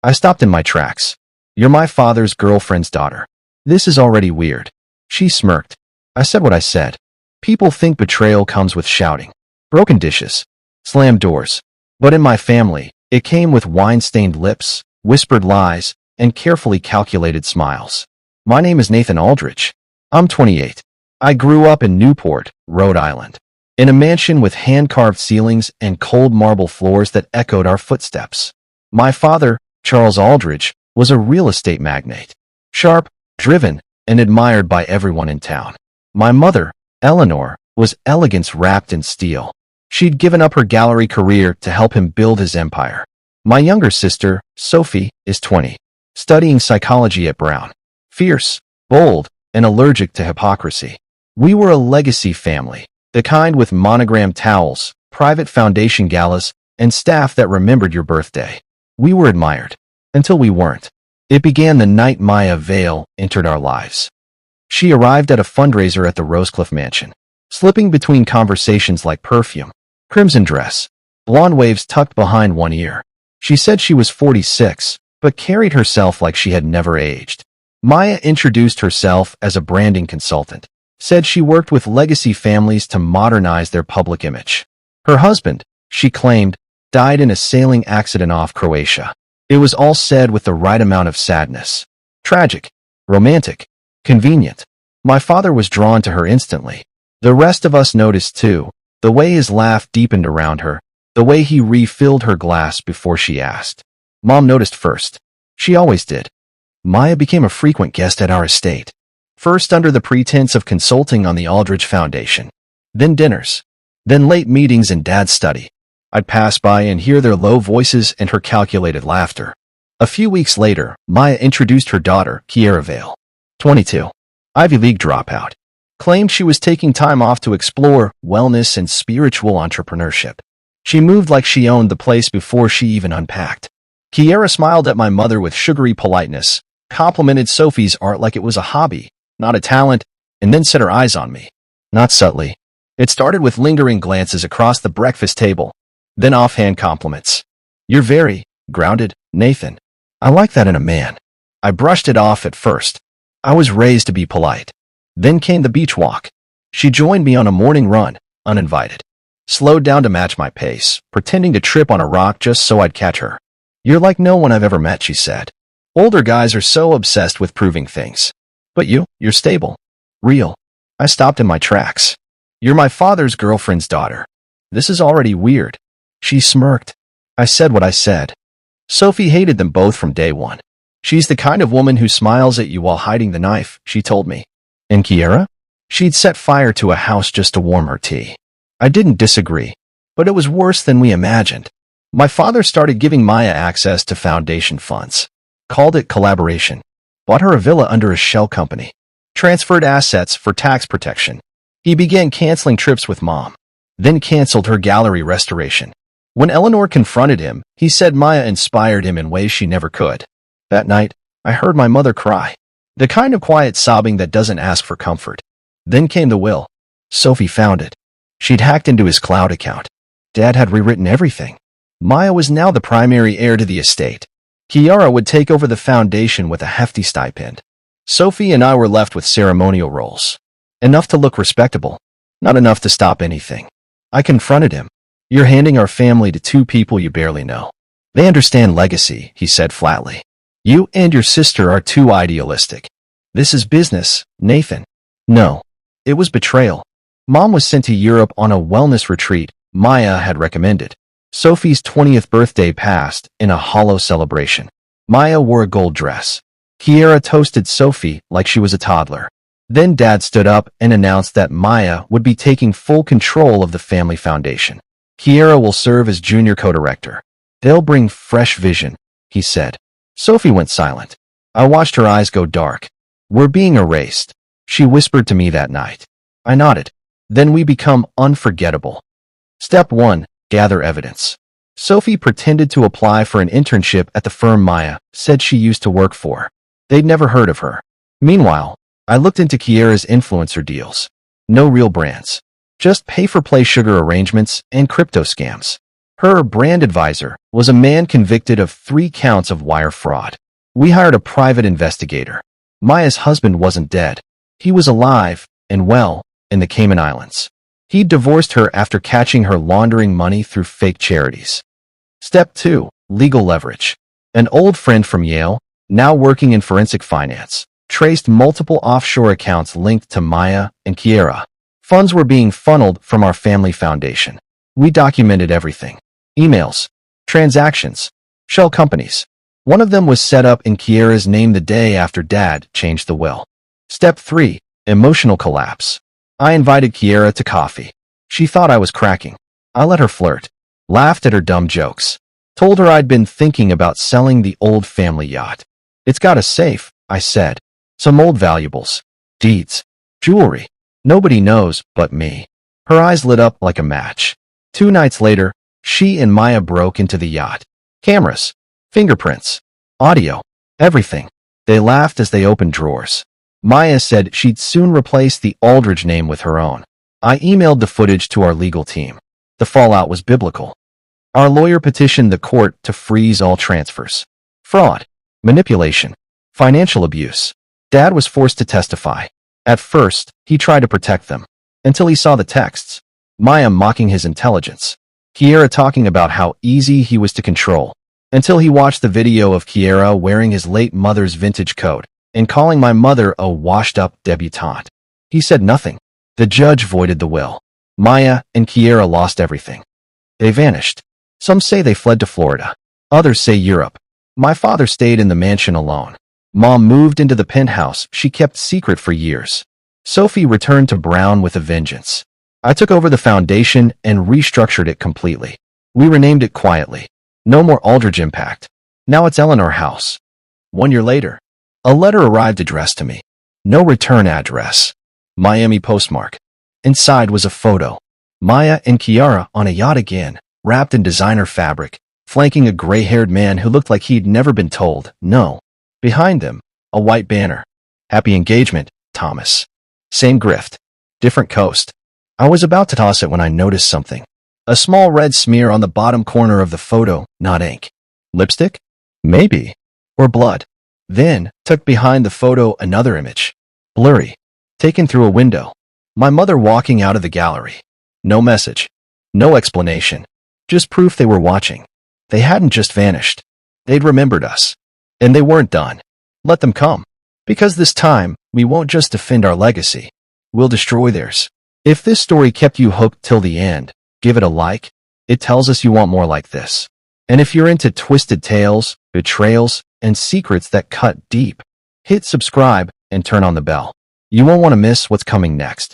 I stopped in my tracks. You're my father's girlfriend's daughter. This is already weird. She smirked. I said what I said. People think betrayal comes with shouting, broken dishes, slammed doors. But in my family, it came with wine-stained lips, whispered lies, and carefully calculated smiles. My name is Nathan Aldridge. I'm 28. I grew up in Newport, Rhode Island, in a mansion with hand-carved ceilings and cold marble floors that echoed our footsteps. My father, Charles Aldridge, was a real estate magnate, sharp, driven, and admired by everyone in town. My mother, Eleanor, was elegance wrapped in steel. She'd given up her gallery career to help him build his empire. My younger sister, Sophie, is 20, studying psychology at Brown. Fierce, bold, and allergic to hypocrisy. We were a legacy family, the kind with monogrammed towels, private foundation galas, and staff that remembered your birthday. We were admired. Until we weren't. It began the night Maya Vale entered our lives. She arrived at a fundraiser at the Rosecliff Mansion, slipping between conversations like perfume, crimson dress, blonde waves tucked behind one ear. She said she was 46, but carried herself like she had never aged. Maya introduced herself as a branding consultant, said she worked with legacy families to modernize their public image. Her husband, she claimed, died in a sailing accident off Croatia. It was all said with the right amount of sadness. Tragic, romantic, convenient. My father was drawn to her instantly. The rest of us noticed too, the way his laugh deepened around her, the way he refilled her glass before she asked. Mom noticed first. She always did. Maya became a frequent guest at our estate. First under the pretense of consulting on the Aldridge Foundation. Then dinners. Then late meetings in Dad's study. I'd pass by and hear their low voices and her calculated laughter. A few weeks later, Maya introduced her daughter, Kiara Vale, 22, Ivy League dropout. Claimed she was taking time off to explore wellness and spiritual entrepreneurship. She moved like she owned the place before she even unpacked. Kiara smiled at my mother with sugary politeness, complimented Sophie's art like it was a hobby, not a talent, and then set her eyes on me. Not subtly. It started with lingering glances across the breakfast table, then offhand compliments. You're very grounded, Nathan. I like that in a man. I brushed it off at first. I was raised to be polite. Then came the beach walk. She joined me on a morning run, uninvited. Slowed down to match my pace, pretending to trip on a rock just so I'd catch her. You're like no one I've ever met, she said. Older guys are so obsessed with proving things. But you're stable. Real. I stopped in my tracks. You're my father's girlfriend's daughter. This is already weird. She smirked. I said what I said. Sophie hated them both from day one. She's the kind of woman who smiles at you while hiding the knife, she told me. And Kiara? She'd set fire to a house just to warm her tea. I didn't disagree, but it was worse than we imagined. My father started giving Maya access to foundation funds. Called it collaboration. Bought her a villa under a shell company. Transferred assets for tax protection. He began canceling trips with Mom. Then canceled her gallery restoration. When Eleanor confronted him, he said Maya inspired him in ways she never could. That night, I heard my mother cry. The kind of quiet sobbing that doesn't ask for comfort. Then came the will. Sophie found it. She'd hacked into his cloud account. Dad had rewritten everything. Maya was now the primary heir to the estate. Kiara would take over the foundation with a hefty stipend. Sophie and I were left with ceremonial roles. Enough to look respectable. Not enough to stop anything. I confronted him. You're handing our family to two people you barely know. They understand legacy, he said flatly. You and your sister are too idealistic. This is business, Nathan. No. It was betrayal. Mom was sent to Europe on a wellness retreat Maya had recommended. Sophie's 20th birthday passed in a hollow celebration. Maya wore a gold dress. Kiara toasted Sophie like she was a toddler. Then Dad stood up and announced that Maya would be taking full control of the family foundation. Kiara will serve as junior co-director. They'll bring fresh vision, he said. Sophie went silent. I watched her eyes go dark. We're being erased, she whispered to me that night. I nodded. Then we become unforgettable. Step 1. Gather evidence. Sophie pretended to apply for an internship at the firm Maya said she used to work for. They'd never heard of her. Meanwhile, I looked into Kiara's influencer deals. No real brands. Just pay-for-play sugar arrangements and crypto scams. Her brand advisor was a man convicted of 3 counts of wire fraud. We hired a private investigator. Maya's husband wasn't dead. He was alive and well in the Cayman Islands. He divorced her after catching her laundering money through fake charities. Step 2. Legal leverage. An old friend from Yale, now working in forensic finance, traced multiple offshore accounts linked to Maya and Kiara. Funds were being funneled from our family foundation. We documented everything. Emails, transactions, shell companies. One of them was set up in Kiara's name the day after Dad changed the will. Step 3. Emotional collapse. I invited Kiara to coffee. She thought I was cracking. I let her flirt, laughed at her dumb jokes, told her I'd been thinking about selling the old family yacht. It's got a safe, I said. Some old valuables, deeds, jewelry. Nobody knows but me. Her eyes lit up like a match. 2 nights later, she and Maya broke into the yacht. Cameras, fingerprints, audio, everything. They laughed as they opened drawers. Maya said she'd soon replace the Aldridge name with her own. I emailed the footage to our legal team. The fallout was biblical. Our lawyer petitioned the court to freeze all transfers. Fraud, manipulation, financial abuse. Dad was forced to testify. At first, he tried to protect them, until he saw the texts. Maya mocking his intelligence. Kiara talking about how easy he was to control, until he watched the video of Kiara wearing his late mother's vintage coat and calling my mother a washed-up debutante. He said nothing. The judge voided the will. Maya and Kiara lost everything. They vanished. Some say they fled to Florida. Others say Europe. My father stayed in the mansion alone. Mom moved into the penthouse she kept secret for years. Sophie returned to Brown with a vengeance. I took over the foundation and restructured it completely. We renamed it quietly. No more Aldridge Impact. Now it's Eleanor House. 1 year later, a letter arrived addressed to me. No return address. Miami postmark. Inside was a photo. Maya and Kiara on a yacht again, wrapped in designer fabric, flanking a gray-haired man who looked like he'd never been told no. Behind them, a white banner. Happy engagement, Thomas. Same grift. Different coast. I was about to toss it when I noticed something. A small red smear on the bottom corner of the photo, not ink. Lipstick? Maybe. Or blood. Then, tucked behind the photo, another image. Blurry. Taken through a window. My mother walking out of the gallery. No message. No explanation. Just proof they were watching. They hadn't just vanished. They'd remembered us. And they weren't done. Let them come. Because this time, we won't just defend our legacy. We'll destroy theirs. If this story kept you hooked till the end, give it a like. It tells us you want more like this. And if you're into twisted tales, betrayals, and secrets that cut deep, hit subscribe and turn on the bell. You won't want to miss what's coming next.